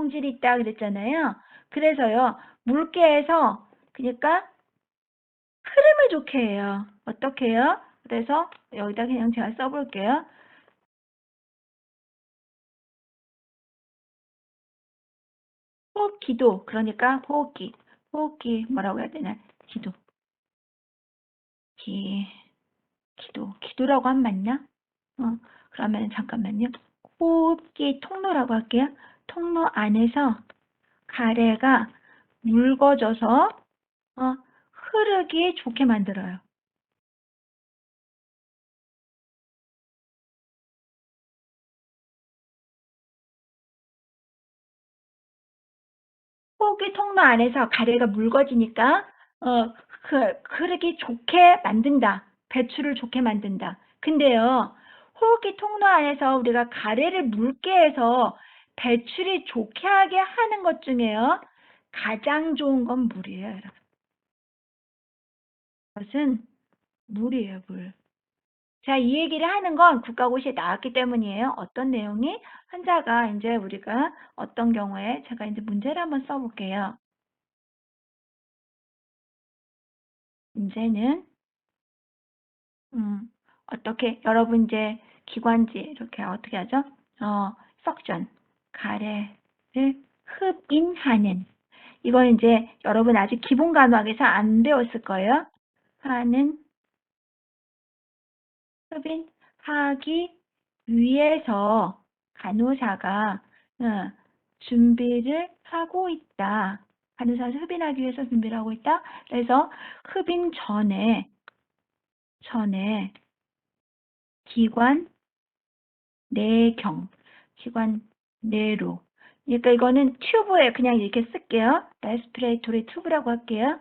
성질이 있다 그랬잖아요. 그래서요, 물개에서 그러니까 흐름을 좋게 해요. 어떻게 해요? 그래서 여기다 그냥 제가 써볼게요. 호흡기도, 그러니까 호흡기 뭐라고 해야 되나? 기도라고 하면 맞나? 그러면 잠깐만요. 호흡기 통로라고 할게요. 통로 안에서 가래가 묽어져서 흐르기 좋게 만들어요. 호흡기 통로 안에서 가래가 묽어지니까 흐르기 좋게 만든다. 배출을 좋게 만든다. 근데요, 호흡기 통로 안에서 우리가 가래를 묽게 해서 배출이 좋게 하게 하는 것 중에요, 가장 좋은 건 물이에요, 여러분. 그것은 물이에요, 물. 자, 이 얘기를 하는 건 국가고시에 나왔기 때문이에요. 어떤 내용이? 환자가 이제 우리가 어떤 경우에 제가 이제 문제를 한번 써볼게요. 문제는 어떻게 여러분 이제 기관지 이렇게 어떻게 하죠? 석션 가래를 흡인하는, 이건 이제 여러분 아직 기본 간호학에서 안 배웠을 거예요. 하는, 흡인하기 위해서 간호사가 준비를 하고 있다. 간호사가 흡인하기 위해서 준비를 하고 있다. 그래서 흡인 전에 기관 기관 내로. 그러니까 이거는 튜브에 그냥 이렇게 쓸게요. 레스피레이토리 튜브라고 할게요.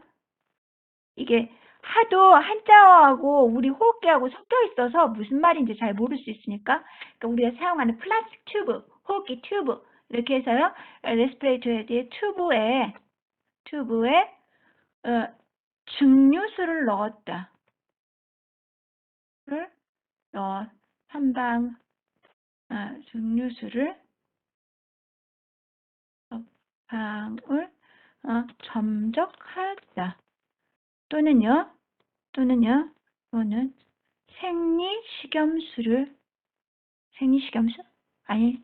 이게 하도 한자어하고 우리 호흡기하고 섞여 있어서 무슨 말인지 잘 모를 수 있으니까, 그러니까 우리가 사용하는 플라스틱 튜브, 호흡기 튜브 이렇게 해서요. 레스피레이토리 튜브에 증류수를 넣었다. 한 방 증류수를 방울 점적하였다. 또는 생리식염수? 아니,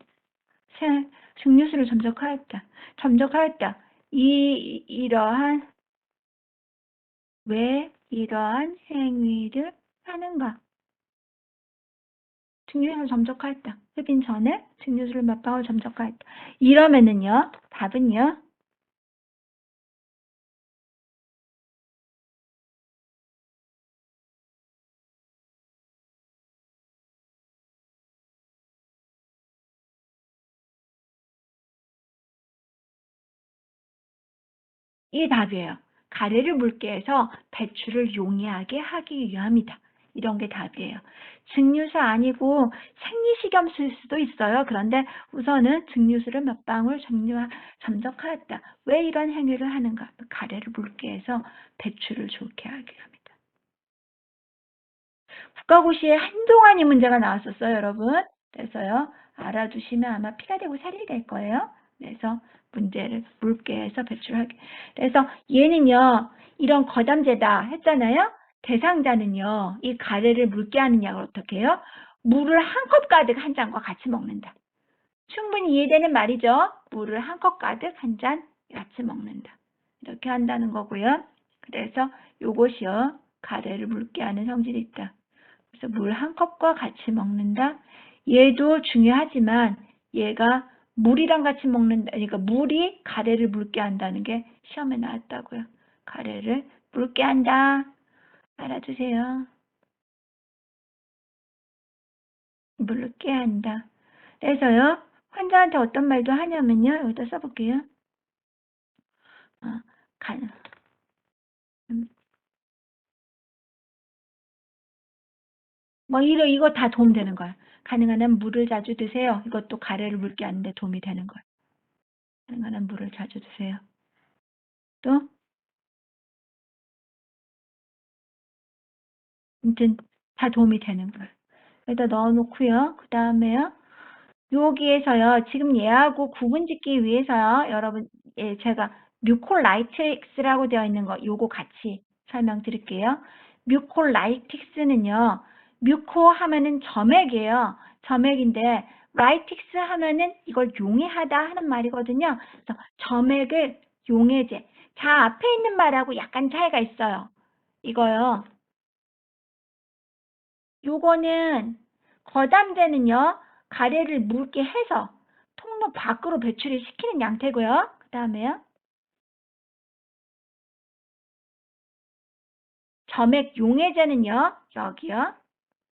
증류수를 점적하였다. 왜 이러한 행위를 하는가? 증류수를 점적하였다. 흡인 전에 증류수를 몇 방울 점적하였다. 이러면은요, 답은요, 이 답이에요. 가래를 묽게 해서 배출을 용이하게 하기 위함이다. 이런 게 답이에요. 증류수 아니고 생리식염수일 수도 있어요. 그런데 우선은 증류수를 몇 방울 점적하였다. 왜 이런 행위를 하는가? 가래를 묽게 해서 배출을 좋게 하게 합니다. 국가고시에 한동안 이 문제가 나왔었어요, 여러분. 그래서요, 알아두시면 아마 피가 되고 살이 될 거예요. 그래서 문제를 묽게 해서 배출하게. 그래서 얘는요, 이런 거담제다 했잖아요. 대상자는요, 이 가래를 묽게 하는 약을 어떻게 해요? 물을 한 컵 가득 한 잔과 같이 먹는다. 충분히 이해되는 말이죠. 물을 한 컵 가득 한 잔 같이 먹는다. 이렇게 한다는 거고요. 그래서 요것이요, 가래를 묽게 하는 성질이 있다. 그래서 물 한 컵과 같이 먹는다. 얘도 중요하지만 얘가 물이랑 같이 먹는다. 그러니까 물이 가래를 묽게 한다는 게 시험에 나왔다고요. 가래를 묽게 한다. 알아두세요. 묽게 한다. 그래서요, 환자한테 어떤 말도 하냐면요. 여기다 써볼게요. 간, 이거 다 도움되는 거야. 가능한 한 물을 자주 드세요. 이것도 가래를 묽게 하는데 도움이 되는 거야. 가능한 한 물을 자주 드세요. 또, 아무튼 다 도움이 되는 거예요. 여기다 넣어놓고요. 그 다음에요. 여기에서요, 지금 얘하고 구분 짓기 위해서요, 여러분, 예, 제가 뮤콜라이틱스라고 되어 있는 거, 요거 같이 설명드릴게요. 뮤콜라이틱스는요, 뮤코 하면은 점액이에요. 점액인데, 라이틱스 하면은 이걸 용해하다 하는 말이거든요. 그래서 점액을 용해제. 자, 앞에 있는 말하고 약간 차이가 있어요. 이거요. 요거는 거담제는요, 가래를 묽게 해서 통로 밖으로 배출을 시키는 양태고요. 그 다음에요, 점액 용해제는요, 여기요.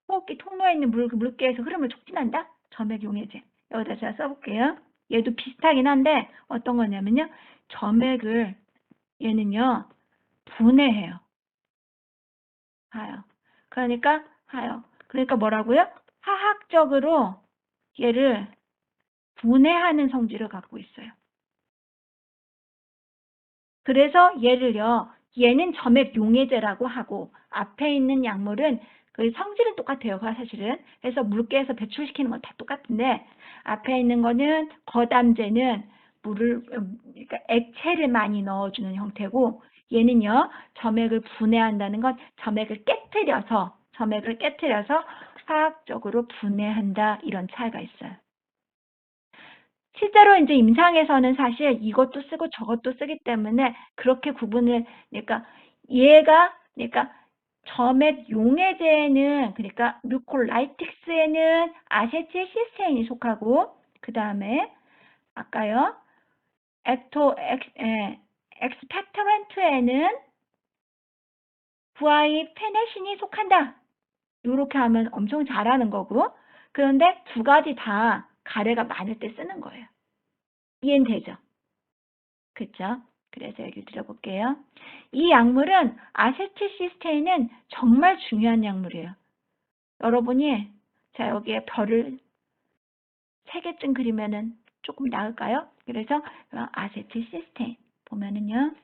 호흡기 통로에 있는 물기에서 흐름을 촉진한다? 점액 용해제. 여기다 제가 써볼게요. 얘도 비슷하긴 한데, 어떤 거냐면요, 점액을, 얘는요, 분해해요. 하요. 그러니까, 하요. 그러니까 뭐라고요? 화학적으로 얘를 분해하는 성질을 갖고 있어요. 그래서 얘를요, 얘는 점액 용해제라고 하고 앞에 있는 약물은 그 성질은 똑같아요. 사실은. 그래서 물기에서 배출시키는 건 다 똑같은데 앞에 있는 거는 거담제는 물을 그러니까 액체를 많이 넣어주는 형태고 얘는요, 점액을 분해한다는 건 점액을 깨뜨려서 화학적으로 분해한다 이런 차이가 있어요. 실제로 이제 임상에서는 사실 이것도 쓰고 저것도 쓰기 때문에 그렇게 구분을, 그러니까 얘가, 그러니까 점액 용해제에는, 그러니까 뮤콜라이틱스에는 아세틸시스테인이 속하고, 그 다음에 아까요, 엑스펙토렌트에는 부아이페네신이 속한다. 이렇게 하면 엄청 잘하는 거고, 그런데 두 가지 다 가래가 많을 때 쓰는 거예요. 이해는 되죠? 그쵸? 그래서 얘기 드려볼게요. 이 약물은 아세틸시스테인은 정말 중요한 약물이에요. 여러분이 자 여기에 별을 3개쯤 그리면은 조금 나을까요? 그래서 아세틸시스테인 보면은요.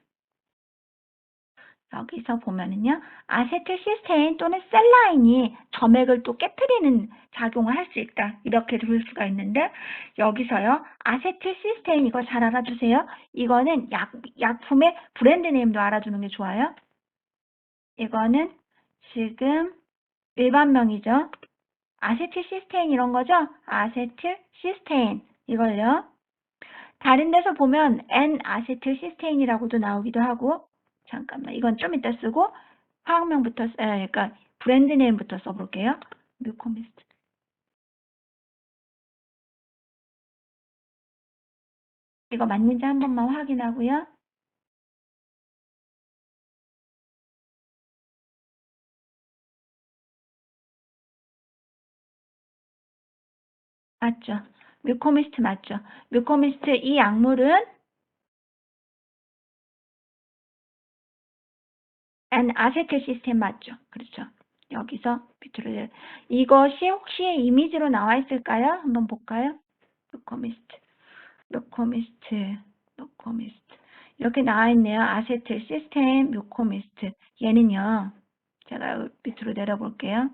여기서 보면은요. 아세틸시스테인 또는 셀라인이 점액을 또 깨트리는 작용을 할 수 있다. 이렇게 볼 수가 있는데 여기서요. 아세틸시스테인 이거 잘 알아두세요. 이거는 약품의 브랜드 네임도 알아두는 게 좋아요. 이거는 지금 일반명이죠. 아세틸시스테인 이런 거죠. 아세틸시스테인 이걸요. 다른 데서 보면 N-아세틸시스테인이라고도 나오기도 하고, 잠깐만, 이건 좀 이따 쓰고, 화학명부터, 그러니까 브랜드 네임부터 써볼게요. 뮤코미스트. 이거 맞는지 한 번만 확인하고요. 맞죠? 뮤코미스트 맞죠? 뮤코미스트 이 약물은 N-아세틸시스테인 맞죠? 그렇죠. 여기서 밑으로 이것이 혹시 이미지로 나와 있을까요? 한번 볼까요? 뮤코미스트. 뮤코미스트, 뮤코미스트. 이렇게 나와 있네요. 아세틸 시스템 뮤코미스트. 얘는요. 제가 밑으로 내려볼게요.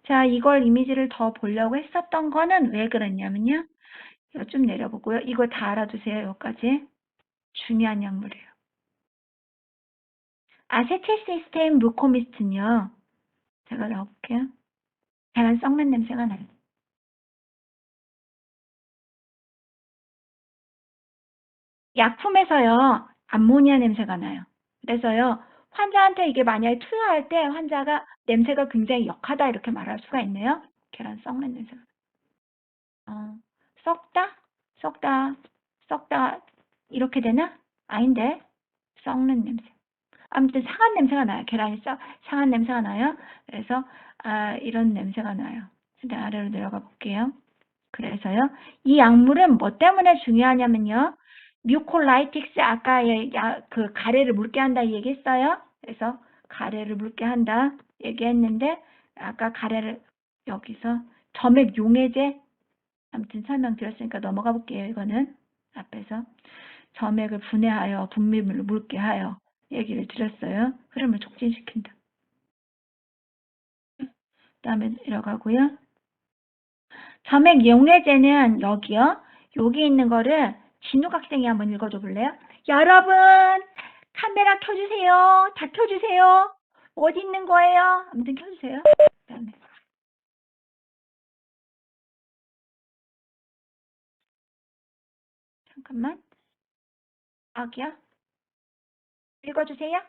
자, 이걸 이미지를 더 보려고 했었던 거는 왜 그랬냐면요. 이거 좀 내려보고요. 이거 다 알아두세요. 여기까지. 중요한 약물이에요. 아세틸 시스템 뮤코미스트는요. 제가 넣어볼게요. 계란 썩는 냄새가 나요. 약품에서요, 암모니아 냄새가 나요. 그래서요, 환자한테 이게 만약에 투여할 때 환자가 냄새가 굉장히 역하다 이렇게 말할 수가 있네요. 계란 썩는 냄새가. 어, 썩다? 썩다, 썩다, 이렇게 되나? 아닌데, 썩는 냄새. 아무튼 상한 냄새가 나요. 계란이 상한 냄새가 나요. 그래서, 이런 냄새가 나요. 일단 아래로 내려가 볼게요. 그래서요. 이 약물은 뭐 때문에 중요하냐면요. 뮤콜라이틱스 아까 그 가래를 묽게 한다 얘기했어요. 그래서 가래를 묽게 한다 얘기했는데 아까 가래를 여기서 점액 용해제 아무튼 설명드렸으니까 넘어가 볼게요. 이거는 앞에서 점액을 분해하여 분비물을 묽게 하여 얘기를 드렸어요. 흐름을 촉진시킨다. 그 다음에 내려가고요. 점액 용해제는 여기요. 여기 있는 거를 진욱 학생이 한번 읽어줘 볼래요? 여러분, 카메라 켜주세요. 다 켜주세요. 어디 있는 거예요? 아무튼 켜주세요. 그다음에 잠깐만. 여기요. 읽어주세요.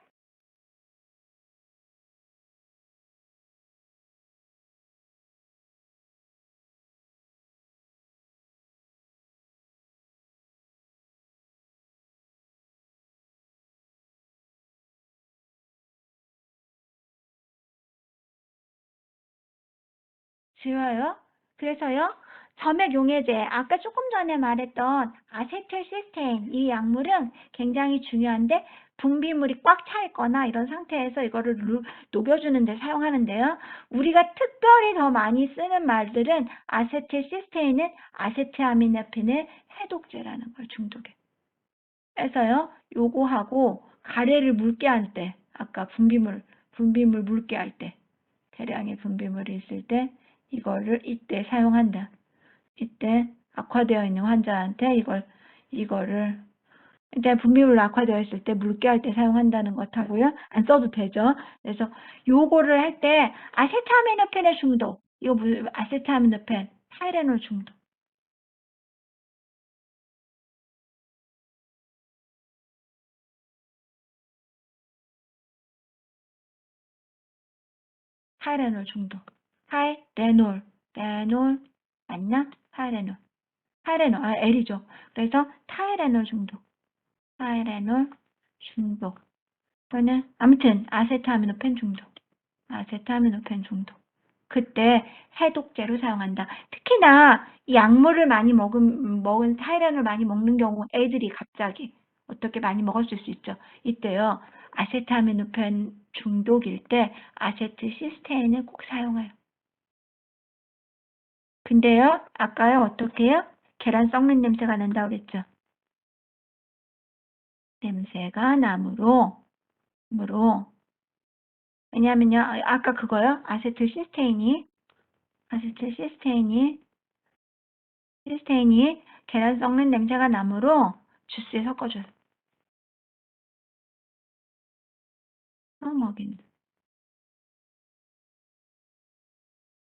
좋아요. 그래서요. 점액 용해제, 아까 조금 전에 말했던 아세틸시스테인 이 약물은 굉장히 중요한데 분비물이 꽉 차 있거나 이런 상태에서 이거를 녹여주는 데 사용하는데요. 우리가 특별히 더 많이 쓰는 말들은 아세틸시스테인은 아세트아미노펜의 해독제라는 걸 중독에. 그래서요. 요거하고 가래를 묽게 할 때, 아까 분비물 묽게 할 때 대량의 분비물이 있을 때 이거를 이때 사용한다. 이때 악화되어 있는 환자한테 이거를 이제 분비물로 악화되어 있을 때 묽게 할 때 사용한다는 것하고요. 안 써도 되죠. 그래서 요거를 할 때 아세트아미노펜의 중독, 이거 무슨 아세트아미노펜, 타이레놀 중독. 타이레놀 중독. 레놀 맞나? 타이레놀, L이죠. 그래서 타이레놀 중독. 타이레놀 중독. 또는 아무튼 아세트아미노펜 중독. 아세트아미노펜 중독. 그때 해독제로 사용한다. 특히나 이 약물을 많이 먹은 타이레놀을 많이 먹는 경우 애들이 갑자기 어떻게 많이 먹었을 수 있죠. 이때요. 아세트아미노펜 중독일 때 아세트시스테인을 꼭 사용해요. 근데요. 아까요. 어떻게요? 계란 썩는 냄새가 난다고 그랬죠. 냄새가 나므로 왜냐면요. 아까 그거요. 시스테인이 계란 썩는 냄새가 나므로 주스에 섞어줘요. 먹인다.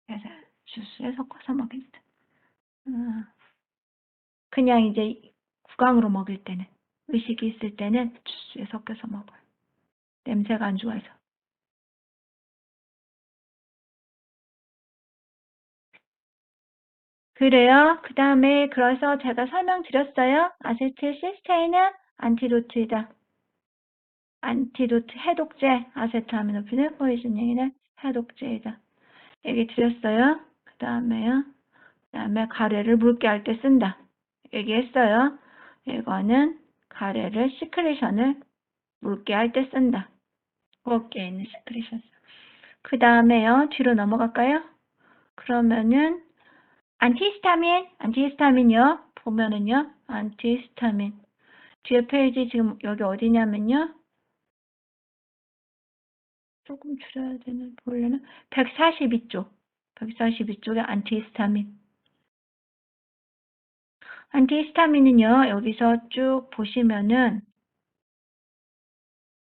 그래서 주스에 섞어서 먹인다. 그냥 이제 구강으로 먹일 때는 의식이 있을 때는 주스에 섞여서 먹어요. 냄새가 안 좋아서. 그래요. 그 다음에 그래서 제가 설명드렸어요. 아세틸시스테인은 안티도트이다. 안티도트 해독제, 아세트아미노펜은 포이즈닝이는 해독제이다. 얘기 드렸어요. 그 다음에 가래를 묽게 할 때 쓴다. 얘기했어요. 이거는 가래를 시크리션을 묽게 할 때 쓴다. 묽게 있는 시크리션. 그 다음에요. 뒤로 넘어갈까요? 그러면은 안티히스타민요. 보면은요. 안티히스타민. 뒤에 페이지 지금 여기 어디냐면요. 조금 줄여야 되는 보려나? 142쪽. 142쪽에 안티히스타민. 안티히스타민은요. 여기서 쭉 보시면은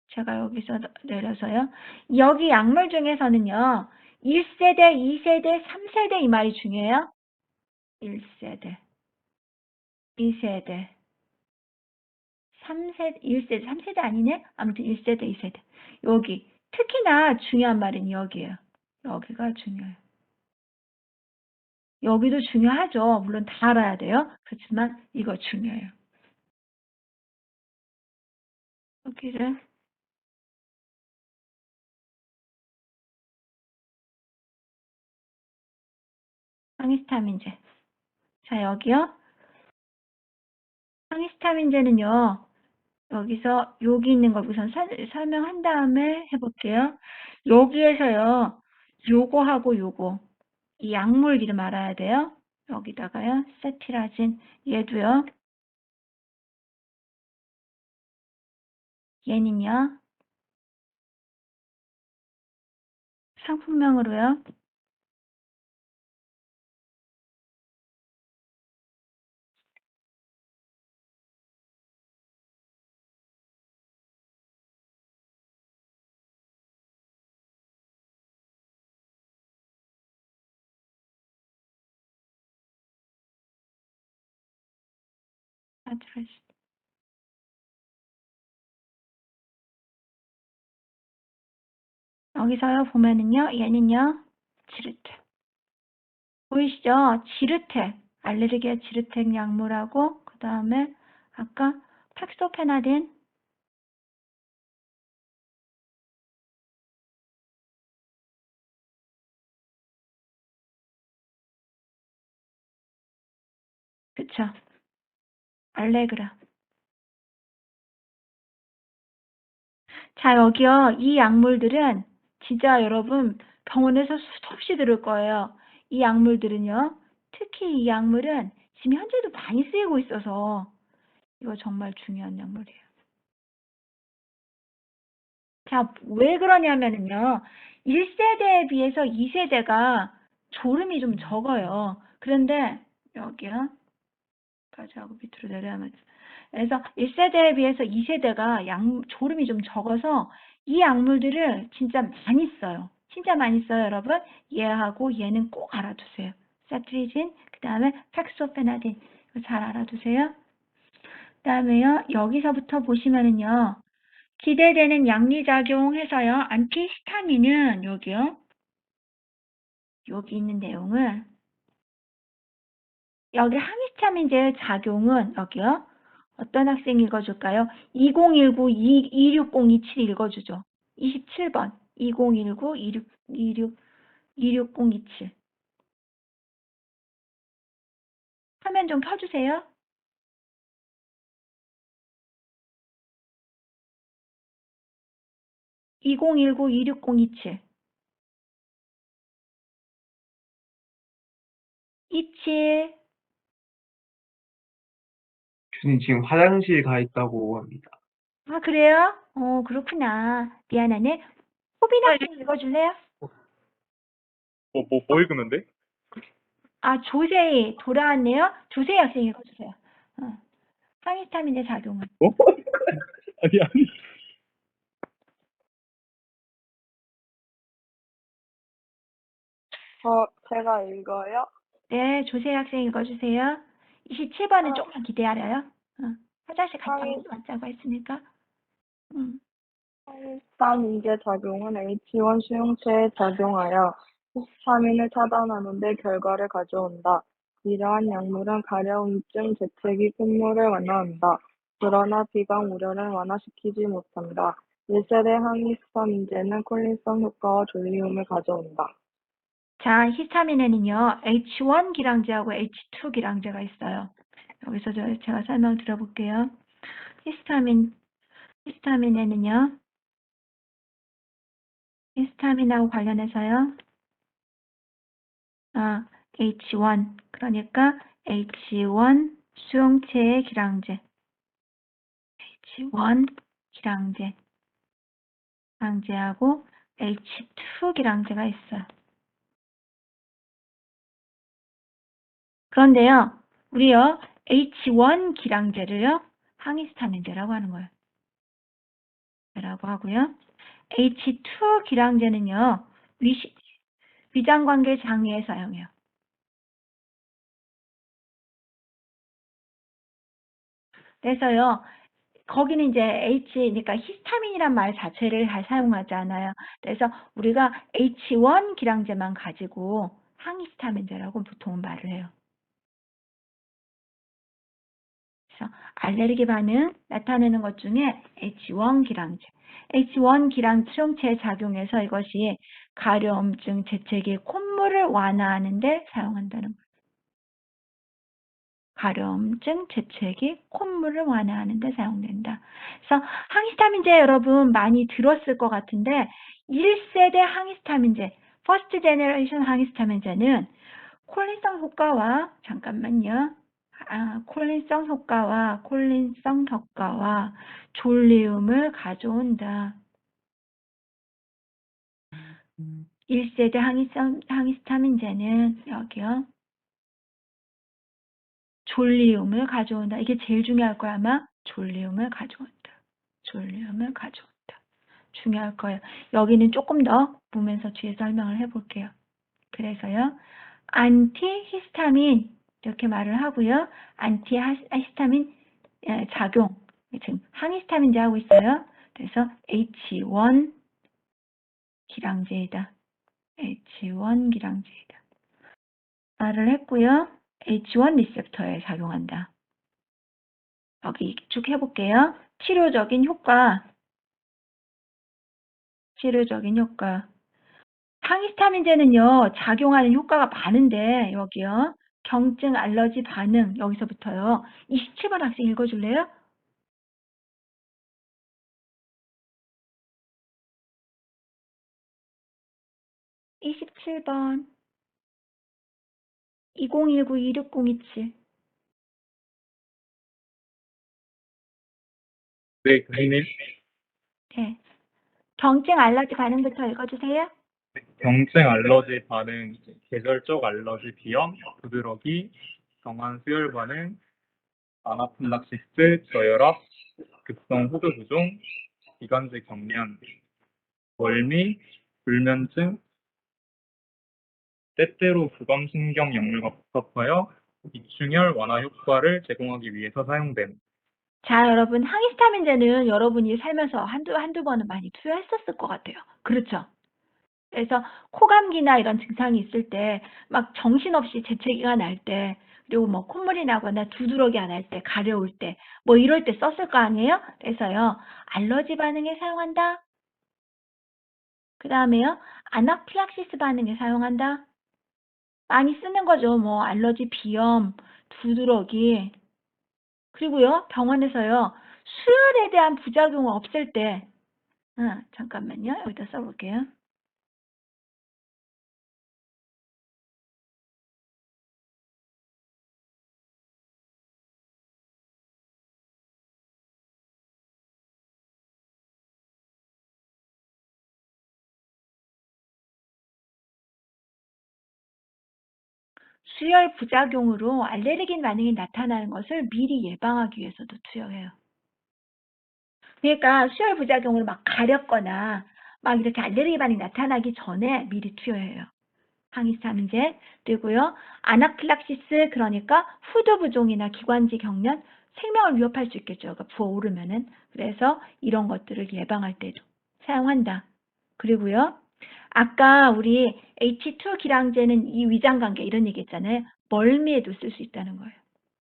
제가 여기서 내려서요. 여기 약물 중에서는요. 1세대, 2세대, 3세대 이 말이 중요해요. 1세대, 2세대, 3세대, 1세대, 3세대 아니네? 아무튼 1세대, 2세대. 여기 특히나 중요한 말은 여기예요. 여기가 중요해요. 여기도 중요하죠. 물론 다 알아야 돼요. 그렇지만 이거 중요해요. 여기를 항히스타민제. 자, 여기요. 항히스타민제는요. 여기서 여기 있는 걸 우선 설명한 다음에 해볼게요. 여기에서요. 요거하고 요거. 이 약물 이름 알아야 돼요. 여기다가요. 세티라진. 얘도요. 얘는요. 상품명으로요. 여기서요 보면은요 얘는요 지르테 보이시죠? 지르테 알레르기의 지르텍 약물하고 그 다음에 아까 팩소페나딘 그쵸? 알레그라. 자, 여기요. 이 약물들은 진짜 여러분 병원에서 수도 없이 들을 거예요. 이 약물들은요. 특히 이 약물은 지금 현재도 많이 쓰이고 있어서 이거 정말 중요한 약물이에요. 자, 왜 그러냐면은요. 1세대에 비해서 2세대가 졸음이 좀 적어요. 그런데 여기요. 까지하고 밑으로 내려야만. 그래서 1세대에 비해서 2세대가 졸음이 좀 적어서 이 약물들을 진짜 많이 써요. 진짜 많이 써요, 여러분. 얘하고 얘는 꼭 알아두세요. 사트리진, 그 다음에 팩소페나딘. 이거 잘 알아두세요. 그 다음에요, 여기서부터 보시면은요, 기대되는 양리작용 해서요, 안티히스타민은 여기요, 여기 있는 내용을 여기 항히스타민제 작용은 여기요. 어떤 학생이 읽어줄까요? 2019-2627 읽어주죠. 27번. 2019-26027. 화면 좀 켜주세요. 2019-26027. 27. 교수님 지금 화장실 가 있다고 합니다. 아, 그래요? 그렇구나. 미안하네. 호빈 학생 읽어줄래요? 뭐 읽으는데? 아, 조세희 돌아왔네요. 조세희 학생 읽어주세요. 항히스타민의 작용은. 어? 아니. 제가 읽어요? 네, 조세희 학생 읽어주세요. 27번은 조금만 기대하래요. 화장실 갔다 왔다고 했으니까. 항히스타민제 작용은 H1 수용체에 작용하여 히스타민을 차단하는 데 결과를 가져온다. 이러한 약물은 가려움증, 재채기, 콧물을 완화한다. 그러나 비강 우려를 완화시키지 못한다. 1세대 항히스타민제는 콜린성 효과와 졸리움을 가져온다. 자, 히스타민에는요, H1 기량제하고 H2 기량제가 있어요. 여기서 제가 설명 드려볼게요. 히스타민에는요, 히스타민하고 관련해서요, H1, 그러니까 H1 수용체의 기량제, H1 기량제하고 H2 기량제가 있어요. 그런데요, 우리요, H1 기량제를요, 항히스타민제라고 하는 거예요. 라고 하고요. H2 기량제는요, 위장관계 장애에 사용해요. 그래서요, 거기는 이제 그러니까 히스타민이란 말 자체를 잘 사용하지 않아요. 그래서 우리가 H1 기량제만 가지고 항히스타민제라고 보통 말을 해요. 그래서 알레르기 반응 나타내는 것 중에 H1 기량제. H1 기량 수용체에 작용해서 이것이 가려움증, 재채기, 콧물을 완화하는 데 사용한다는 거예요. 가려움증, 재채기, 콧물을 완화하는 데 사용된다. 그래서 항히스타민제 여러분 많이 들었을 것 같은데 1세대 항히스타민제, 퍼스트 제너레이션 항히스타민제는 콜린성 효과와 잠깐만요. 콜린성 효과와 졸리움을 가져온다. 1세대 항히스타민제는 여기요. 졸리움을 가져온다. 이게 제일 중요할 거야, 아마. 졸리움을 가져온다. 중요할 거예요. 여기는 조금 더 보면서 뒤에 설명을 해볼게요. 그래서요. 안티히스타민 이렇게 말을 하고요. 안티히스타민 작용. 지금 항히스타민제 하고 있어요. 그래서 H1 기량제이다. H1 기량제이다. 말을 했고요. H1 리셉터에 작용한다. 여기 쭉 해볼게요. 치료적인 효과. 항히스타민제는요, 작용하는 효과가 많은데, 여기요. 경증, 알러지, 반응, 여기서부터요. 27번 학생 읽어줄래요? 27번. 2019-26027. 네, 교수님. 네. 경증, 알러지, 반응부터 읽어주세요. 경증 알러지 반응, 계절적 알러지 비염, 부드러기, 경한 수혈 반응, 아나필락시스, 저혈압, 급성 호두 부종, 기관지 경련, 멀미, 불면증, 때때로 부감신경 약물과 복합하여 이충혈 완화 효과를 제공하기 위해서 사용됨. 자, 여러분, 항히스타민제는 여러분이 살면서 한두 번은 많이 투여했었을 것 같아요. 그렇죠? 그래서 코감기나 이런 증상이 있을 때, 막 정신없이 재채기가 날 때, 그리고 뭐 콧물이 나거나 두드러기 안 할 때, 가려울 때, 뭐 이럴 때 썼을 거 아니에요? 그래서요, 알러지 반응에 사용한다. 그 다음에요, 아나필락시스 반응에 사용한다. 많이 쓰는 거죠. 뭐 알러지, 비염, 두드러기. 그리고요, 병원에서요, 수혈에 대한 부작용 없을 때, 잠깐만요. 여기다 써볼게요. 수혈 부작용으로 알레르기 반응이 나타나는 것을 미리 예방하기 위해서도 투여해요. 그러니까 수혈 부작용으로 막 가렵거나 막 이렇게 알레르기 반응이 나타나기 전에 미리 투여해요. 항히스타민제. 그리고요, 아나필락시스, 그러니까 후두 부종이나 기관지 경련, 생명을 위협할 수 있겠죠. 그러니까 부어오르면은. 그래서 이런 것들을 예방할 때도 사용한다. 그리고요, 아까 우리 H2 기량제는 이 위장관계 이런 얘기 했잖아요. 멀미에도 쓸 수 있다는 거예요.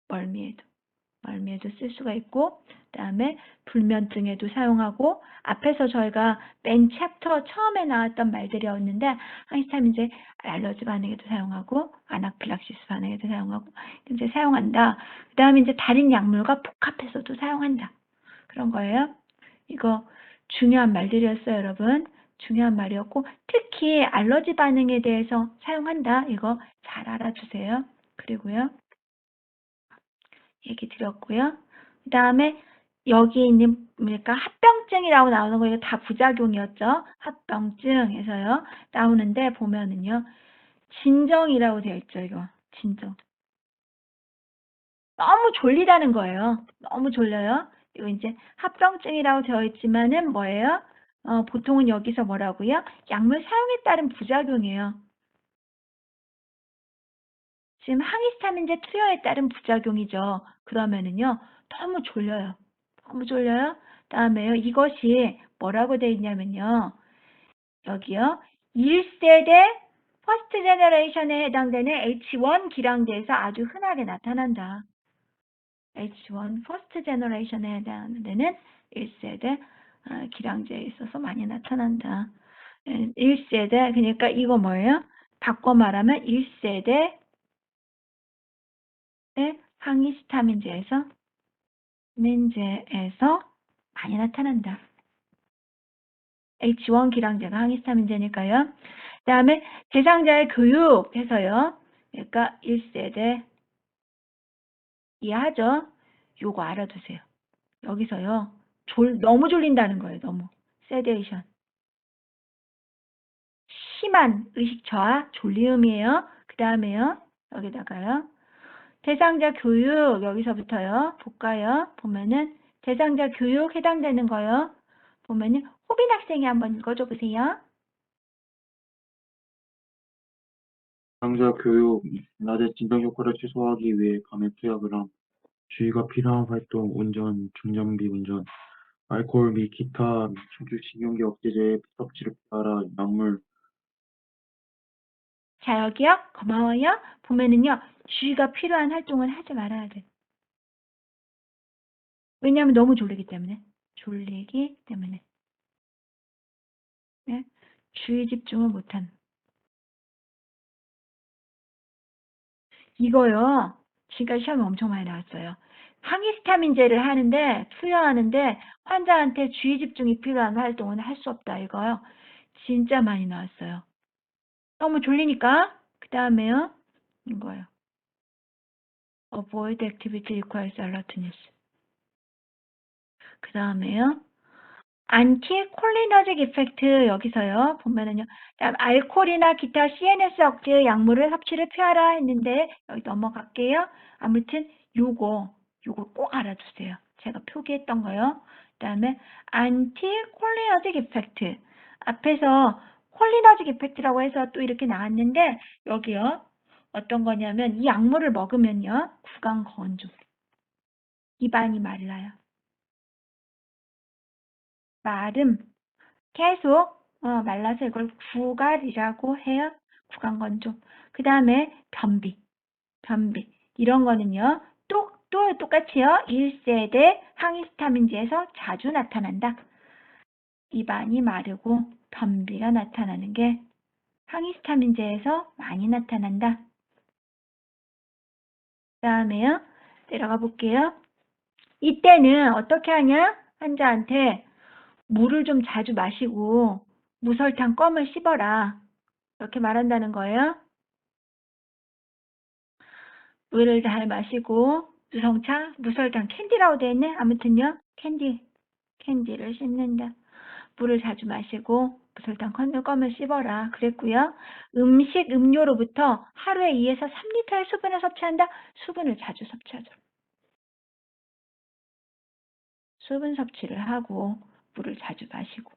멀미에도 쓸 수가 있고, 그다음에 불면증에도 사용하고, 앞에서 저희가 맨 챕터 처음에 나왔던 말들이었는데, 항히스타민제 알러지 반응에도 사용하고, 아나필락시스 반응에도 사용하고, 이제 사용한다. 그다음에 이제 다른 약물과 복합해서도 사용한다. 그런 거예요. 이거 중요한 말들이었어요, 여러분. 중요한 말이었고, 특히 알러지 반응에 대해서 사용한다. 이거 잘 알아주세요. 그리고요, 얘기 드렸고요. 그 다음에 여기 있는 그러니까 합병증이라고 나오는 거 이거 다 부작용이었죠. 합병증에서요. 나오는데 보면은요. 진정이라고 되어 있죠. 이거 진정. 너무 졸리다는 거예요. 너무 졸려요. 이거 이제 합병증이라고 되어 있지만은 뭐예요? 보통은 여기서 뭐라고요? 약물 사용에 따른 부작용이에요. 지금 항히스타민제 투여에 따른 부작용이죠. 그러면은요. 너무 졸려요. 너무 졸려요. 다음에요. 이것이 뭐라고 되어 있냐면요. 여기요. 1세대 퍼스트 제너레이션에 해당되는 H1 기량제에서 아주 흔하게 나타난다. H1 퍼스트 제너레이션에 해당되는 1세대 기량제에 있어서 많이 나타난다. 1세대 그러니까 이거 뭐예요? 바꿔 말하면 1세대 항히스타민제에서 많이 나타난다. H1 기량제가 항히스타민제니까요. 그 다음에 대상자의 교육해서요. 그러니까 1세대 이해하죠? 요거 알아두세요. 여기서요. 너무 졸린다는 거예요. 너무. 세데이션. 심한 의식 저하, 졸리음이에요. 그 다음에요. 여기다가요. 대상자 교육 여기서부터요. 볼까요? 보면은 대상자 교육 해당되는 거요. 보면은 호빈 학생이 한번 읽어줘 보세요. 당자 교육, 낮의 진정 효과를 최소화하기 위해 감액 투약을 함. 주의가 필요한 활동, 운전, 중장비 운전, 알코올 및 기타 중증신경계 억제제 섭취를 피하라, 약물, 자, 여기요. 고마워요. 보면은요. 주의가 필요한 활동은 하지 말아야 돼. 왜냐하면 너무 졸리기 때문에. 졸리기 때문에. 네? 주의 집중을 못한. 이거요. 지금까지 시험에 엄청 많이 나왔어요. 항히스타민제를 하는데, 투여하는데, 환자한테 주의 집중이 필요한 활동은 할 수 없다. 이거요. 진짜 많이 나왔어요. 너무 졸리니까. 그 다음에요. 이거요. Avoid activity requires alertness. 그 다음에요. 안티콜리너직 이펙트 여기서요. 보면은요. 알코올이나 기타 CNS 억제 약물을 섭취를 피하라 했는데 여기 넘어갈게요. 아무튼 요거 꼭 알아두세요. 제가 표기했던 거요. 그다음에 안티콜리너직 이펙트. 앞에서 콜리너직 이펙트라고 해서 또 이렇게 나왔는데 여기요. 어떤 거냐면 이 약물을 먹으면요. 구강 건조. 입안이 말라요. 마름. 계속 말라서 이걸 구갈이라고 해요. 구강건조. 그 다음에 변비. 이런 거는요. 또 똑같이요. 1세대 항히스타민제에서 자주 나타난다. 입안이 마르고 변비가 나타나는 게 항히스타민제에서 많이 나타난다. 그 다음에요. 내려가 볼게요. 이때는 어떻게 하냐? 환자한테 물을 좀 자주 마시고 무설탕 껌을 씹어라. 이렇게 말한다는 거예요. 물을 잘 마시고 무설탕 캔디라고 되어 있네. 아무튼요. 캔디를 씹는다. 물을 자주 마시고 무설탕 껌을 씹어라. 그랬고요. 음식, 음료로부터 하루에 2에서 3리터의 수분을 섭취한다. 수분을 자주 섭취하죠. 수분 섭취를 하고 물을 자주 마시고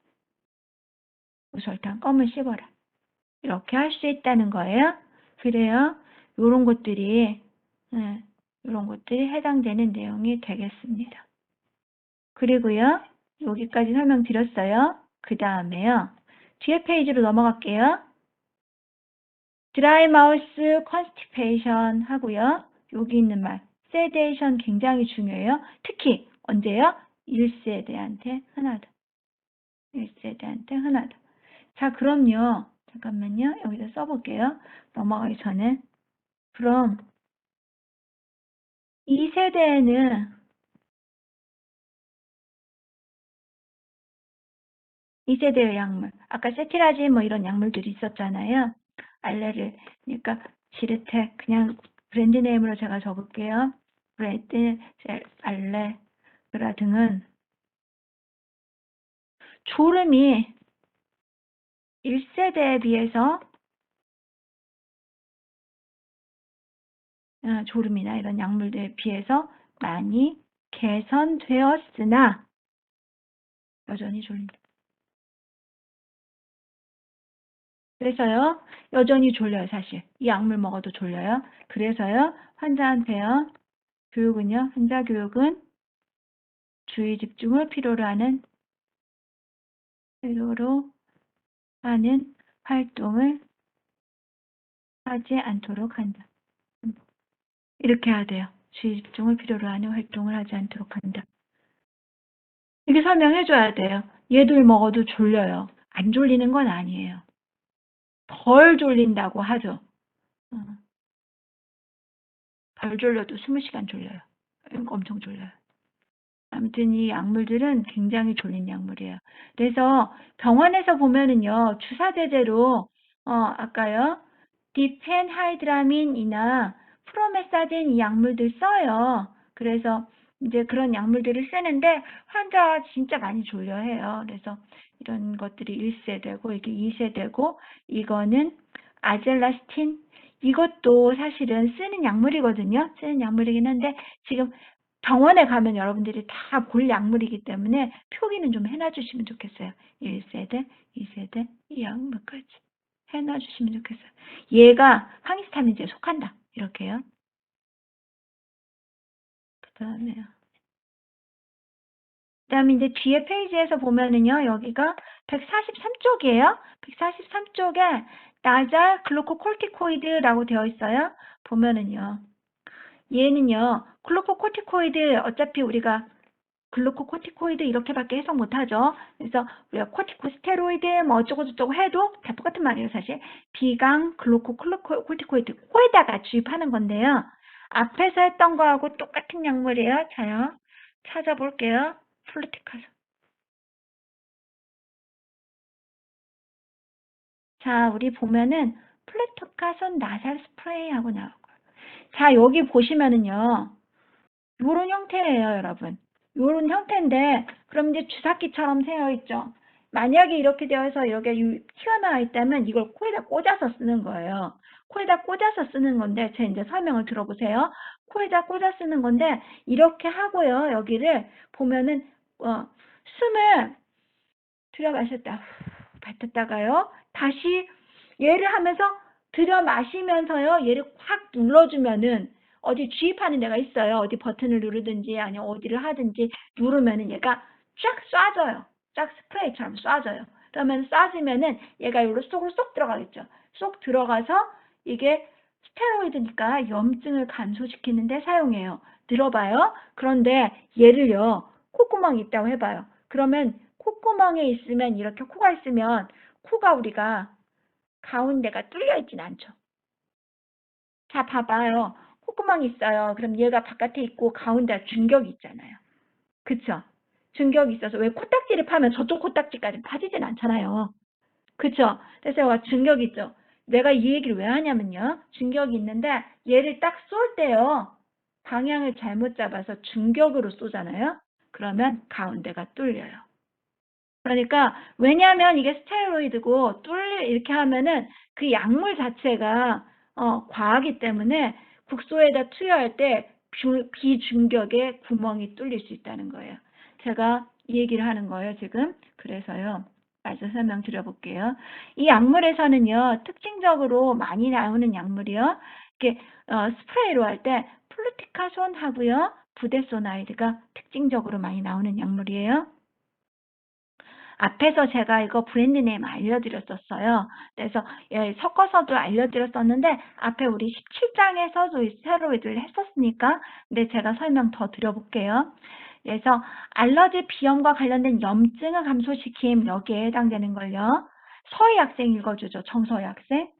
무설탕 껌을 씹어라. 이렇게 할 수 있다는 거예요. 그래요. 이런 것들이 해당되는 내용이 되겠습니다. 그리고요. 여기까지 설명드렸어요. 그 다음에요. 뒤에 페이지로 넘어갈게요. 드라이 마우스 컨스티페이션 하고요. 여기 있는 말 세데이션 굉장히 중요해요. 특히 언제요? 1세대한테 흔하다. 1세대한테 흔하다. 자, 그럼요. 잠깐만요. 여기다 써볼게요. 넘어가기 전에. 그럼 2세대에는 2세대의 약물. 아까 세티라진 뭐 이런 약물들이 있었잖아요. 그러니까 지르텍 그냥 브랜드 네임으로 제가 적을게요. 알레그라 등은 졸음이 1세대에 비해서 졸음이나 이런 약물들에 비해서 많이 개선되었으나 여전히 졸립니다. 그래서요, 여전히 졸려요, 사실. 이 약물 먹어도 졸려요. 그래서요, 환자 교육은 주의 집중을 필요로 하는 활동을 하지 않도록 한다. 이렇게 해야 돼요. 주의 집중을 필요로 하는 활동을 하지 않도록 한다. 이렇게 설명해줘야 돼요. 얘들 먹어도 졸려요. 안 졸리는 건 아니에요. 덜 졸린다고 하죠. 덜 졸려도 20시간 졸려요. 엄청 졸려요. 아무튼 이 약물들은 굉장히 졸린 약물이에요. 그래서 병원에서 보면은요, 주사제제로, 아까요, 디펜하이드라민이나 프로메사딘 이 약물들 써요. 그래서 이제 그런 약물들을 쓰는데 환자가 진짜 많이 졸려해요. 그래서 이런 것들이 1세대고, 이게 2세대고, 이거는 아젤라스틴, 이것도 사실은 쓰는 약물이거든요. 쓰는 약물이긴 한데, 지금 병원에 가면 여러분들이 다 볼 약물이기 때문에 표기는 좀 해놔주시면 좋겠어요. 1세대, 2세대, 이 약물까지 해놔주시면 좋겠어요. 얘가 항히스타민제에 속한다. 이렇게요. 그 그다음에요. 그다음에 이제 뒤에 페이지에서 보면은요, 여기가 143쪽이에요. 143쪽에 나잘 글루코콜티코이드라고 되어 있어요. 보면은요, 얘는요, 글루코코티코이드 어차피 우리가 글루코코티코이드 이렇게밖에 해석 못하죠. 그래서 우리가 코티코스테로이드 뭐 어쩌고저쩌고 해도 다 똑같은 말이에요, 사실. 비강 글루코콜티코이드 코에다가 주입하는 건데요. 앞에서 했던 거하고 똑같은 약물이에요. 자요. 찾아볼게요. 플루티카손. 자, 우리 보면은 플루티카손 나살 스프레이하고 나올 거예요. 자, 여기 보시면은요. 요런 형태예요, 여러분. 요런 형태인데, 그럼 이제 주사기처럼 되어 있죠. 만약에 이렇게 되어서 이렇게 튀어나와 있다면 이걸 코에다 꽂아서 쓰는 거예요. 코에다 꽂아서 쓰는 건데, 제 이제 설명을 들어보세요. 코에다 꽂아 쓰는 건데, 이렇게 하고요, 여기를 보면은, 숨을 들여마셨다. 뱉었다가요. 다시 얘를 하면서 들여 마시면서요. 얘를 확 눌러주면은 어디 주입하는 데가 있어요. 어디 버튼을 누르든지 아니면 어디를 하든지 누르면은 얘가 쫙 쏴져요. 쫙 스프레이처럼 쏴져요. 그러면 쏴지면은 얘가 여기로 속으로 쏙 들어가겠죠. 쏙 들어가서 이게 스테로이드니까 염증을 감소시키는 데 사용해요. 들어봐요. 그런데 얘를요. 콧구멍이 있다고 해봐요. 그러면 콧구멍에 있으면 이렇게 코가 있으면 코가 우리가 가운데가 뚫려 있진 않죠. 자, 봐봐요. 콧구멍이 있어요. 그럼 얘가 바깥에 있고 가운데 중격이 있잖아요. 그쵸? 중격이 있어서 왜 코딱지를 파면 저쪽 코딱지까지 파지진 않잖아요. 그쵸? 그래서 여기가 중격이 있죠. 내가 이 얘기를 왜 하냐면요. 중격이 있는데 얘를 딱 쏠 때요. 방향을 잘못 잡아서 중격으로 쏘잖아요. 그러면 가운데가 뚫려요. 그러니까 왜냐하면 이게 스테로이드고 이렇게 하면은 그 약물 자체가 과하기 때문에 국소에다 투여할 때 비중격에 구멍이 뚫릴 수 있다는 거예요. 제가 이 얘기를 하는 거예요, 지금. 그래서요. 다시 설명 드려볼게요. 이 약물에서는요, 특징적으로 많이 나오는 약물이요. 이렇게 스프레이로 할 때 플루티카손 하고요, 부데소나이드가 특징적으로 많이 나오는 약물이에요. 앞에서 제가 이거 브랜드 네임 알려드렸었어요. 그래서 섞어서도 알려드렸었는데 앞에 우리 17장에서도 스테로이드를 했었으니까 근데 제가 설명 더 드려볼게요. 그래서 알러지 비염과 관련된 염증을 감소시킴 여기에 해당되는 걸요. 서희 학생 읽어주죠. 정서희 학생.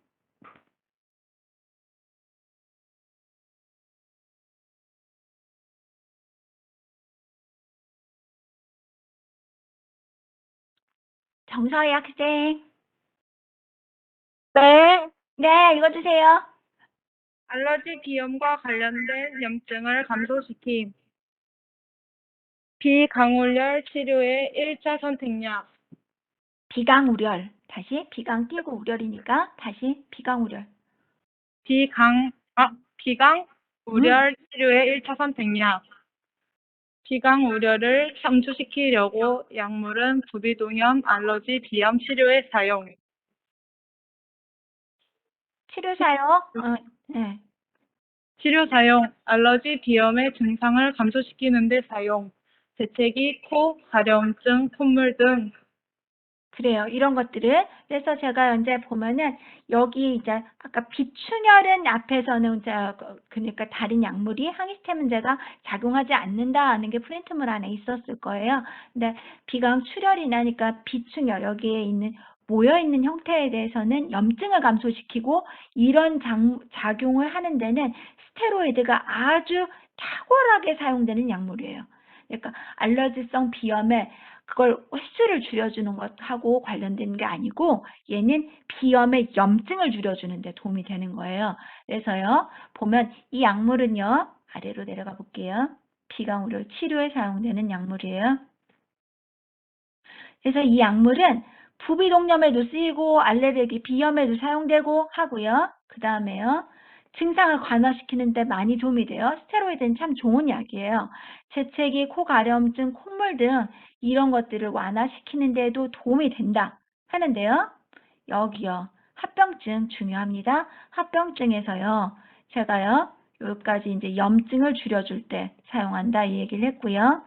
정서희 학생. 네. 네, 읽어주세요. 알러지 비염과 관련된 염증을 감소시킴. 비강울열 치료의 1차 선택약. 비강우렬. 다시 비강 띄고 우렬이니까 다시 비강우렬. 비강울열 치료의 1차 선택약. 비강우려를 상주시키려고 약물은 부비동염, 알러지, 비염 치료에 사용. 치료 사용. 네. 치료 사용, 알러지, 비염의 증상을 감소시키는 데 사용. 재채기, 코, 가려움증, 콧물 등. 그래요. 이런 것들을. 그래서 제가 이제 보면은 여기 이제 아까 비충혈은 앞에서는 이제 그러니까 다른 약물이 항히스타민제가 작용하지 않는다 하는 게 프린트물 안에 있었을 거예요. 근데 비강 출혈이 나니까 비충혈 여기에 있는 모여 있는 형태에 대해서는 염증을 감소시키고 이런 작용을 하는 데는 스테로이드가 아주 탁월하게 사용되는 약물이에요. 그러니까 알러지성 비염에 그걸 횟수를 줄여주는 것하고 관련된 게 아니고 얘는 비염의 염증을 줄여주는 데 도움이 되는 거예요. 그래서요. 보면 이 약물은요. 아래로 내려가 볼게요. 비강우려 치료에 사용되는 약물이에요. 그래서 이 약물은 부비동염에도 쓰이고 알레르기 비염에도 사용되고 하고요. 그 다음에요. 증상을 완화시키는 데 많이 도움이 돼요. 스테로이드는 참 좋은 약이에요. 재채기, 코 가려움증, 콧물 등 이런 것들을 완화시키는 데도 도움이 된다 하는데요. 여기요. 합병증 중요합니다. 합병증에서요. 제가요. 여기까지 이제 염증을 줄여줄 때 사용한다 이 얘기를 했고요.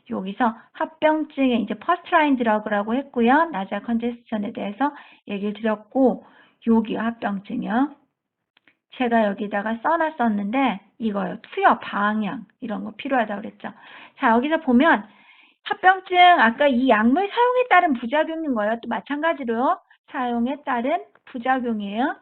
여기서 합병증에 이제 퍼스트 라인 드러그라고 했고요. 나자 컨제스션에 대해서 얘기를 드렸고 여기 합병증이요. 제가 여기다가 써놨었는데 이거요. 투여, 방향 이런 거 필요하다고 그랬죠. 자, 여기서 보면 합병증 아까 이 약물 사용에 따른 부작용인 거예요. 또 마찬가지로 사용에 따른 부작용이에요.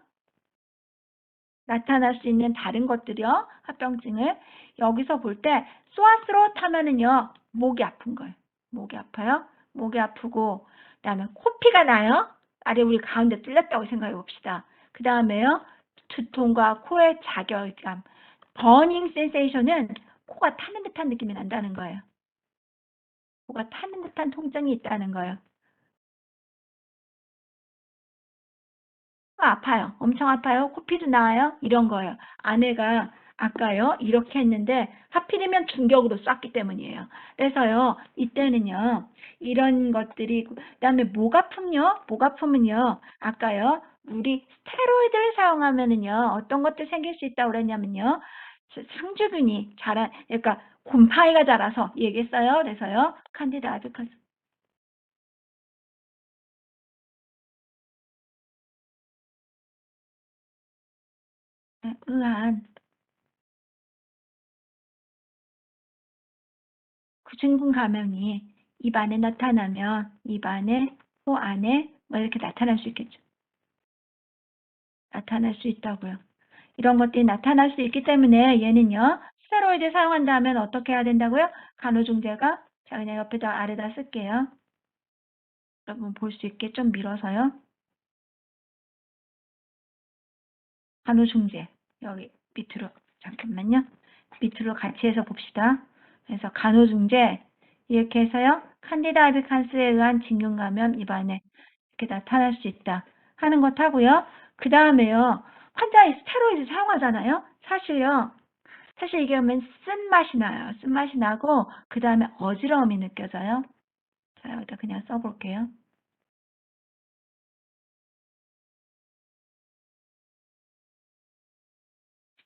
나타날 수 있는 다른 것들이요. 합병증을 여기서 볼 때 소아스로 타면은요. 목이 아픈 거예요. 목이 아파요. 목이 아프고 그다음에 코피가 나요. 아래 우리 가운데 뚫렸다고 생각해 봅시다. 그 다음에요. 두통과 코의 자결감, 버닝 센세이션은 코가 타는 듯한 느낌이 난다는 거예요. 코가 타는 듯한 통증이 있다는 거예요. 아파요. 엄청 아파요. 코피도 나와요. 이런 거예요. 아내가 아까요. 이렇게 했는데 하필이면 중격으로 쐈기 때문이에요. 그래서요. 이때는요. 이런 것들이 그다음에 목 아픔요. 목 아픔은요. 아까요. 우리 스테로이드를 사용하면은요. 어떤 것들 생길 수 있다고 그랬냐면요. 상주균이 자라 그러니까 곰팡이가 자라서 얘기했어요. 그래서요. 칸디다 아비카스 의한 구증군 감염이 입안에 나타나면 입안에, 코 안에 뭐 이렇게 나타날 수 있겠죠. 나타날 수 있다고요. 이런 것들이 나타날 수 있기 때문에 얘는요. 스테로이드 사용한다 하면 어떻게 해야 된다고요? 간호중재가 자 그냥 옆에다 아래다 쓸게요. 여러분 볼 수 있게 좀 밀어서요. 간호중재 여기 밑으로 잠깐만요. 밑으로 같이 해서 봅시다. 그래서 간호중재 이렇게 해서요. 칸디다 알비칸스에 의한 진균감염 입안에 이렇게 나타날 수 있다 하는 것 하고요. 그 다음에요. 환자의 스테로이드 사용하잖아요. 사실 이게 하면 쓴맛이 나요. 쓴맛이 나고 그 다음에 어지러움이 느껴져요. 자, 여기다 그냥 써볼게요.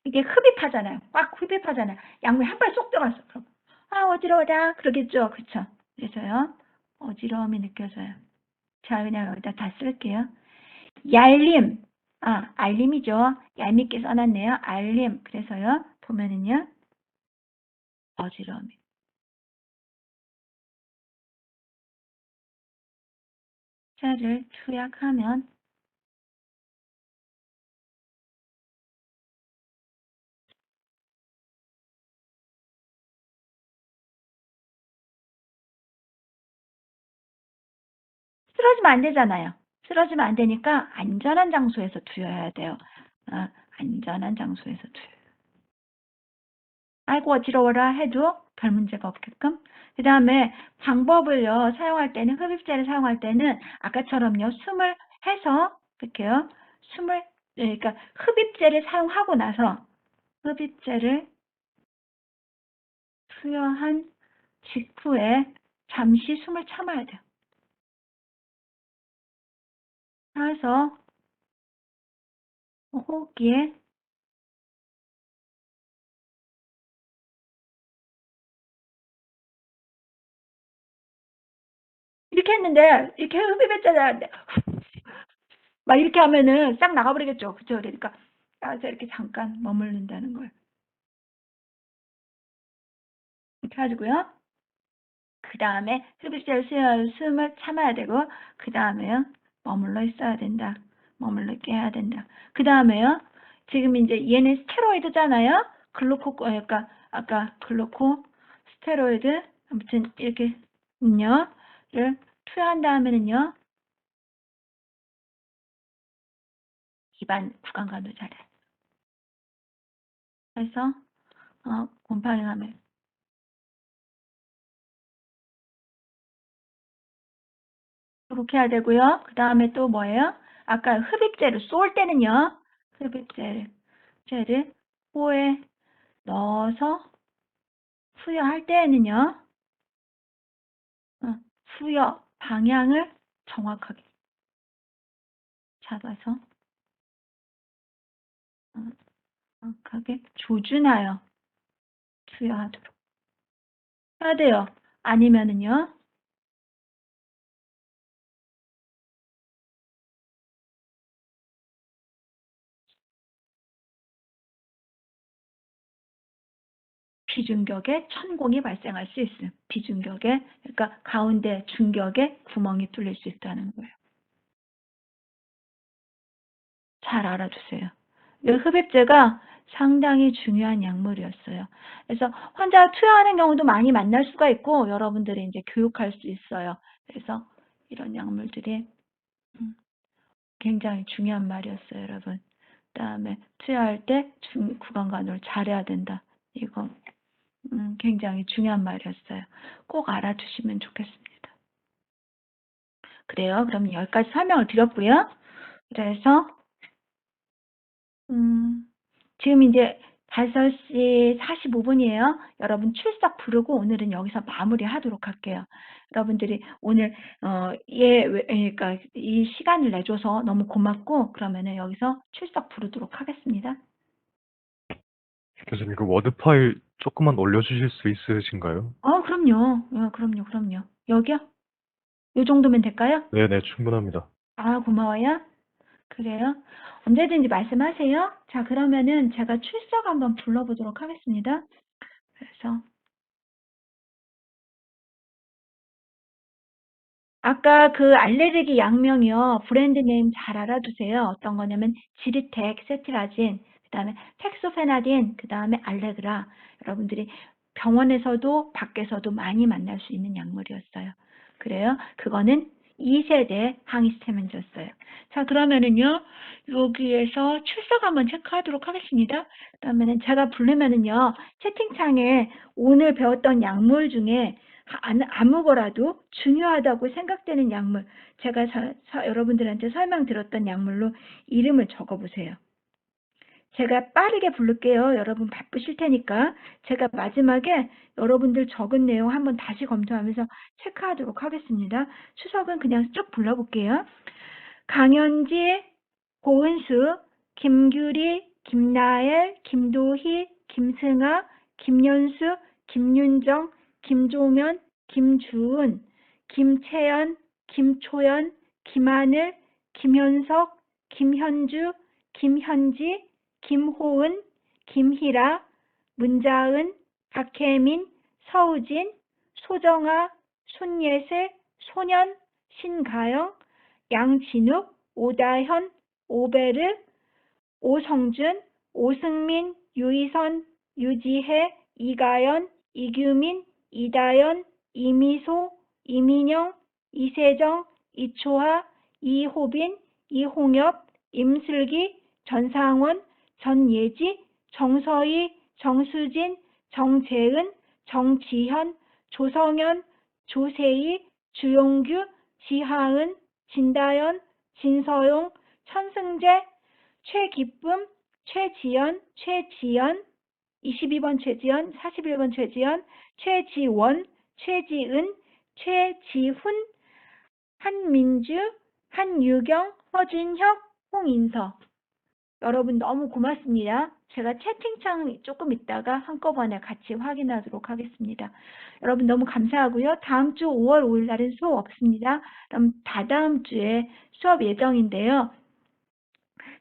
이게 흡입하잖아요. 꽉 흡입하잖아요. 약물이 한 발 쏙 들어갔어. 그럼 아 어지러워라 그러겠죠. 그쵸? 그래서요. 어지러움이 느껴져요. 자 그냥 여기다 다 쓸게요. 얄림. 알림이죠. 얄밉게 써놨네요. 알림. 그래서요. 보면은요. 어지러움이. 자를 투약하면 쓰러지면 안 되잖아요. 쓰러지면 안 되니까 안전한 장소에서 투여해야 돼요. 안전한 장소에서 투여. 아이고 어지러워라 해도 별 문제가 없게끔. 그 다음에 방법을요. 사용할 때는 흡입제를 사용할 때는 아까처럼요. 숨을 해서 이렇게요. 그러니까 흡입제를 사용하고 나서 흡입제를 투여한 직후에 잠시 숨을 참아야 돼요. 그래서 호흡기에 이렇게 했는데 이렇게 흡입했잖아요. 막 이렇게 하면은 싹 나가버리겠죠. 그쵸? 그러니까 그래서 이렇게 잠깐 머무른다는 거예요. 이렇게 가지고요. 그 다음에 흡입제를 숨을 참아야 되고 그 다음에요. 머물러 있어야 된다. 머물러 있게 해야 된다. 그 다음에요. 지금 이제 얘는 스테로이드잖아요. 그러니까 아까 글루코 스테로이드 아무튼 이렇게 음료를 투여한 다음에는요. 입안 구강간도 잘해. 그래서 곰팡이 감염 그렇게 해야 되고요. 그 다음에 또 뭐예요? 아까 흡입제를 쏠 때는요. 흡입제를 코에 넣어서 투여할 때에는요. 투여 방향을 정확하게 잡아서 정확하게 조준하여 투여하도록 해야 돼요. 아니면은요. 비중격에 천공이 발생할 수 있음. 비중격에, 그러니까 가운데 중격에 구멍이 뚫릴 수 있다는 거예요. 잘 알아두세요. 이 흡입제가 상당히 중요한 약물이었어요. 그래서 환자 투여하는 경우도 많이 만날 수가 있고 여러분들이 이제 교육할 수 있어요. 그래서 이런 약물들이 굉장히 중요한 말이었어요, 여러분. 그다음에 투여할 때 구강간호를 잘해야 된다. 이거 굉장히 중요한 말이었어요. 꼭 알아두시면 좋겠습니다. 그래요. 그럼 여기까지 설명을 드렸고요. 그래서 지금 이제 5시 45분이에요. 여러분 출석 부르고 오늘은 여기서 마무리하도록 할게요. 여러분들이 오늘 그러니까 이 시간을 내줘서 너무 고맙고 그러면은 여기서 출석 부르도록 하겠습니다. 교수님, 그 워드 파일 조금만 올려주실 수 있으신가요? 그럼요. 여기요? 요 정도면 될까요? 네네, 충분합니다. 아, 고마워요. 그래요? 언제든지 말씀하세요. 자, 그러면은 제가 출석 한번 불러보도록 하겠습니다. 그래서 아까 그 알레르기 약명이요. 브랜드 네임 잘 알아두세요. 어떤 거냐면 지리텍, 세트라진, 그다음에 텍소페나딘, 그다음에 알레그라. 여러분들이 병원에서도 밖에서도 많이 만날 수 있는 약물이었어요. 그래요? 그거는 2세대 항히스타민제였어요. 자, 그러면은요. 여기에서 출석 한번 체크하도록 하겠습니다. 그다음에는 제가 부르면은요. 채팅창에 오늘 배웠던 약물 중에 아무거라도 중요하다고 생각되는 약물, 제가 여러분들한테 설명드렸던 약물로 이름을 적어보세요. 제가 빠르게 부를게요. 여러분 바쁘실 테니까. 제가 마지막에 여러분들 적은 내용 한번 다시 검토하면서 체크하도록 하겠습니다. 수석은 그냥 쭉 불러볼게요. 강현지, 고은수, 김규리, 김나엘, 김도희, 김승아, 김연수, 김윤정, 김종현, 김주은, 김채연, 김초연, 김하늘, 김현석, 김현주, 김현지, 김호은, 김희라, 문자은, 박혜민, 서우진, 소정아, 손예슬, 소년, 신가영, 양진욱, 오다현, 오베르, 오성준, 오승민, 유희선, 유지혜, 이가연, 이규민, 이다연, 이미소, 이민영, 이세정, 이초하, 이호빈, 이홍엽, 임슬기, 전상원, 전예지, 정서희, 정수진, 정재은, 정지현, 조성현, 조세희, 주용규, 지하은, 진다연, 진서용, 천승재, 최기쁨, 최지연, 최지연, 22번 최지연, 41번 최지연, 최지원, 최지은, 최지훈, 한민주, 한유경, 허진혁, 홍인서. 여러분 너무 고맙습니다. 제가 채팅창 조금 있다가 한꺼번에 같이 확인하도록 하겠습니다. 여러분 너무 감사하고요. 다음 주 5월 5일 날은 수업 없습니다. 그럼 다다음 주에 수업 예정인데요.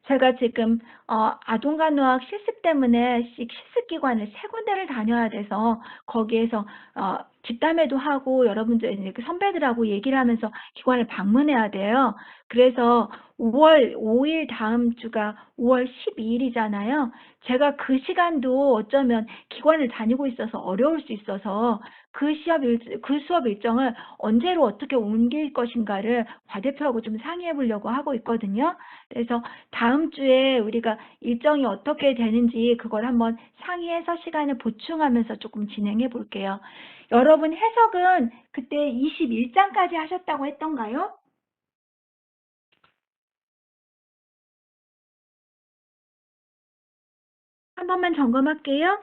제가 지금 아동간호학 실습 때문에 실습기관을 3군데를 다녀야 돼서 거기에서 뒷담회도 하고 여러분들 이제 그 선배들하고 얘기를 하면서 기관을 방문해야 돼요. 그래서 5월 5일 다음 주가 5월 12일이잖아요. 제가 그 시간도 어쩌면 기관을 다니고 있어서 어려울 수 있어서 그 수업 일정을 언제로 어떻게 옮길 것인가를 과대표하고 좀 상의해 보려고 하고 있거든요. 그래서 다음 주에 우리가 일정이 어떻게 되는지 그걸 한번 상의해서 시간을 보충하면서 조금 진행해 볼게요. 여러분 해석은 그때 21장까지 하셨다고 했던가요? 한 번만 점검할게요.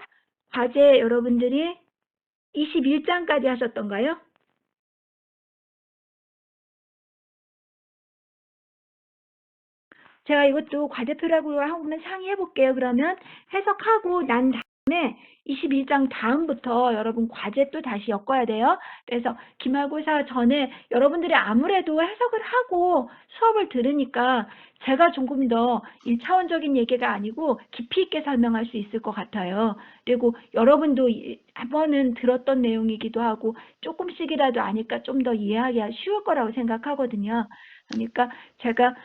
과제 여러분들이 21장까지 하셨던가요? 제가 이것도 과제표라고 하면 상의해 볼게요. 그러면 해석하고 난 다음에 22장 다음부터 여러분 과제 또 다시 엮어야 돼요. 그래서 기말고사 전에 여러분들이 아무래도 해석을 하고 수업을 들으니까 제가 조금 더 1차원적인 얘기가 아니고 깊이 있게 설명할 수 있을 것 같아요. 그리고 여러분도 한번은 들었던 내용이기도 하고 조금씩이라도 아니까 좀 더 이해하기가 쉬울 거라고 생각하거든요. 그러니까 제가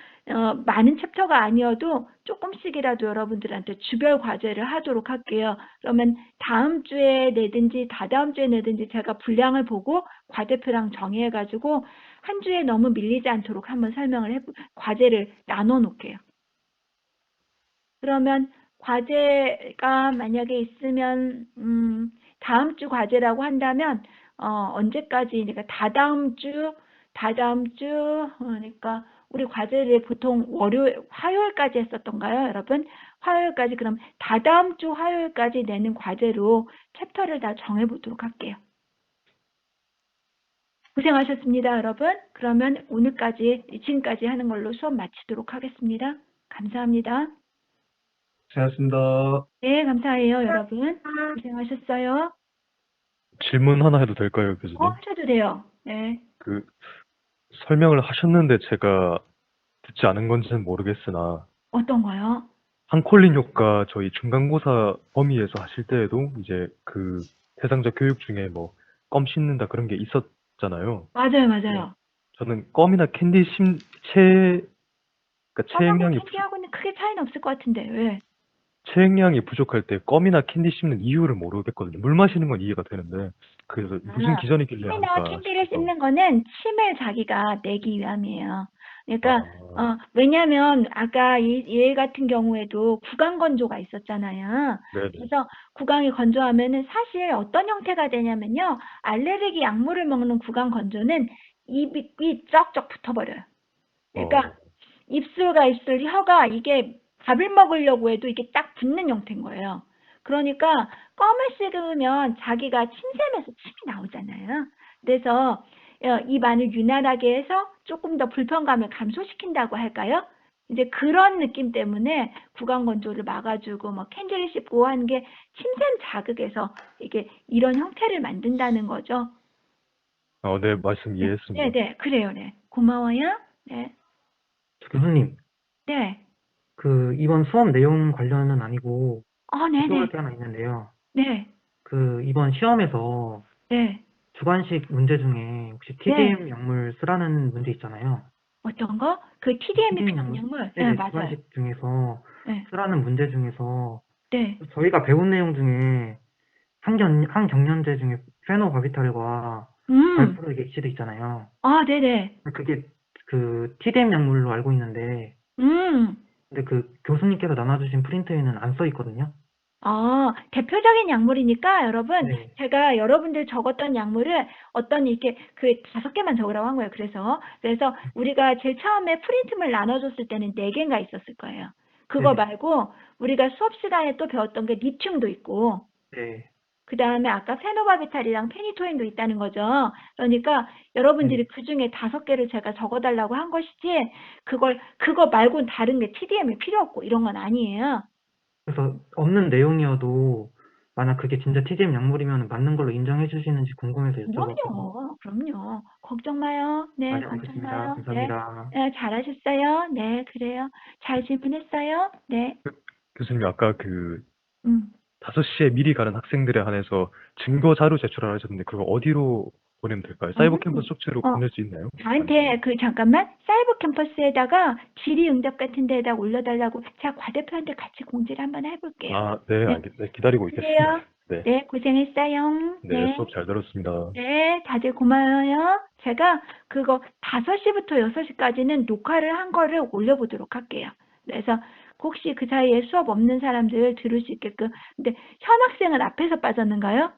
많은 챕터가 아니어도 조금씩이라도 여러분들한테 주별 과제를 하도록 할게요. 그러면 다음 주에 내든지 다다음 주에 내든지 제가 분량을 보고 과제표랑 정리해가지고 한 주에 너무 밀리지 않도록 한번 과제를 나눠 놓을게요. 그러면 과제가 만약에 있으면 다음 주 과제라고 한다면 언제까지 그러니까 다다음 주 그러니까 우리 과제를 보통 화요일까지 했었던가요, 여러분? 화요일까지 그럼 다다음 주 화요일까지 내는 과제로 챕터를 다 정해보도록 할게요. 고생하셨습니다, 여러분. 그러면 지금까지 하는 걸로 수업 마치도록 하겠습니다. 감사합니다. 잘했습니다. 네, 감사해요, 여러분. 고생하셨어요. 질문 하나 해도 될까요, 교수님? 하셔도 돼요. 네. 그 설명을 하셨는데 제가 듣지 않은 건지는 모르겠으나 어떤 거요? 한콜린 효과 저희 중간고사 범위에서 하실 때에도 이제 그 해상자 교육 중에 뭐 껌 씹는다 그런 게 있었잖아요. 맞아요. 저는 껌이나 캔디 그러니까 껌하고 캔디하고는 크게 차이는 없을 것 같은데, 왜? 체액량이 부족할 때 껌이나 캔디 씹는 이유를 모르겠거든요. 물 마시는 건 이해가 되는데 그래서 무슨 기전이길래 껌이나 할까 캔디를 싶어서. 씹는 거는 침을 자기가 내기 위함이에요. 그러니까 아, 왜냐하면 아까 얘 같은 경우에도 구강 건조가 있었잖아요. 네네. 그래서 구강이 건조하면은 사실 어떤 형태가 되냐면요. 알레르기 약물을 먹는 구강 건조는 입이 쩍쩍 붙어버려요. 그러니까 입술과 입술, 혀가 이게 밥을 먹으려고 해도 이게 딱 붙는 형태인 거예요. 그러니까 껌을 씹으면 자기가 침샘에서 침이 나오잖아요. 그래서 입 안을 유난하게 해서 조금 더 불편감을 감소시킨다고 할까요? 이제 그런 느낌 때문에 구강 건조를 막아주고 뭐 캔디를 씹고 하는 게 침샘 자극에서 이게 이런 형태를 만든다는 거죠. 네, 말씀 이해했습니다. 네, 그래요, 네. 고마워요. 네, 교수님, 네. 이번 수업 내용 관련은 아니고 네네. 여쭤볼 게 하나 있는데요. 네, 이번 시험에서 네. 주관식 문제 중에 혹시 TDM 약물 쓰라는 문제 있잖아요. 어떤 거? 그 TDM이 TDM 필요한 약물? 네, 맞아요. 주관식 중에서 네, 쓰라는 문제 중에서 네. 저희가 배운 내용 중에 항경련제 중에 페노바비탈과 음, 발프르 엑시드 있잖아요. 네네. 그게 TDM 약물로 알고 있는데 음, 근데 교수님께서 나눠주신 프린트에는 안 써 있거든요. 대표적인 약물이니까 여러분, 네. 제가 여러분들 적었던 약물을 어떤 이렇게 그 5개만 적으라고 한 거예요. 그래서 우리가 제일 처음에 프린트물 나눠줬을 때는 4개인가 있었을 거예요. 그거 네. 말고 우리가 수업 시간에 또 배웠던 게 리튬도 있고, 네. 그 다음에 아까 페노바비탈이랑 페니토인도 있다는 거죠. 그러니까 여러분들이 그 중에 5개를 제가 적어달라고 한 것이지, 그거 말고는 다른 게 TDM이 필요 없고 이런 건 아니에요. 그래서 없는 내용이어도 만약 그게 진짜 TDM 약물이면 맞는 걸로 인정해 주시는지 궁금해서 여쭤봤거든요. 그럼요. 걱정 마요. 네, 네, 걱정 알겠습니다. 마요. 네, 감사합니다. 잘하셨어요. 네, 그래요. 잘 질문했어요. 네, 교수님 아까 그 음. 5시에 미리 가는 학생들에 한해서 증거 자료 제출하라 하셨는데 그거 어디로 보내면 될까요? 사이버 캠퍼스 쪽지로 보낼 수 있나요? 저한테 잠깐만 사이버 캠퍼스에다가 질의응답 같은 데에다 올려달라고 제가 과대표한테 같이 공지를 한번 해볼게요. 네, 네, 알겠습니다. 기다리고 그래요. 있겠습니다. 네. 네, 고생했어요. 네, 수업 잘 들었습니다. 네, 다들 고마워요. 제가 그거 5시부터 6시까지는 녹화를 한 거를 올려보도록 할게요. 그래서 혹시 그 사이에 수업 없는 사람들 들을 수 있게끔. 근데 현 학생은 앞에서 빠졌는가요?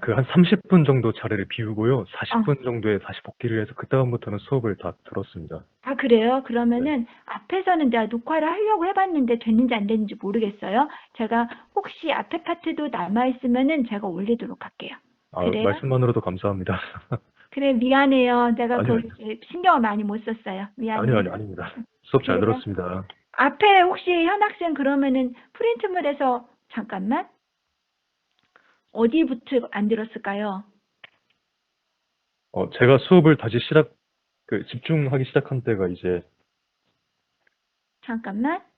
그 한 30분 정도 자리를 비우고요. 40분 정도에 다시 복귀를 해서 그다음부터는 수업을 다 들었습니다. 그래요? 그러면은 앞에서는 내가 녹화를 하려고 해봤는데 됐는지 안 됐는지 모르겠어요. 제가 혹시 앞에 파트도 남아있으면은 제가 올리도록 할게요. 그래요? 말씀만으로도 감사합니다. 그래, 미안해요. 내가 아니요, 신경을 많이 못 썼어요. 미안해요. 아닙니다. 수업 잘 그래요? 들었습니다. 앞에 혹시 현 학생 그러면은 프린트물에서 잠깐만 어디부터 안 들었을까요? 제가 수업을 다시 집중하기 시작한 때가 이제 잠깐만.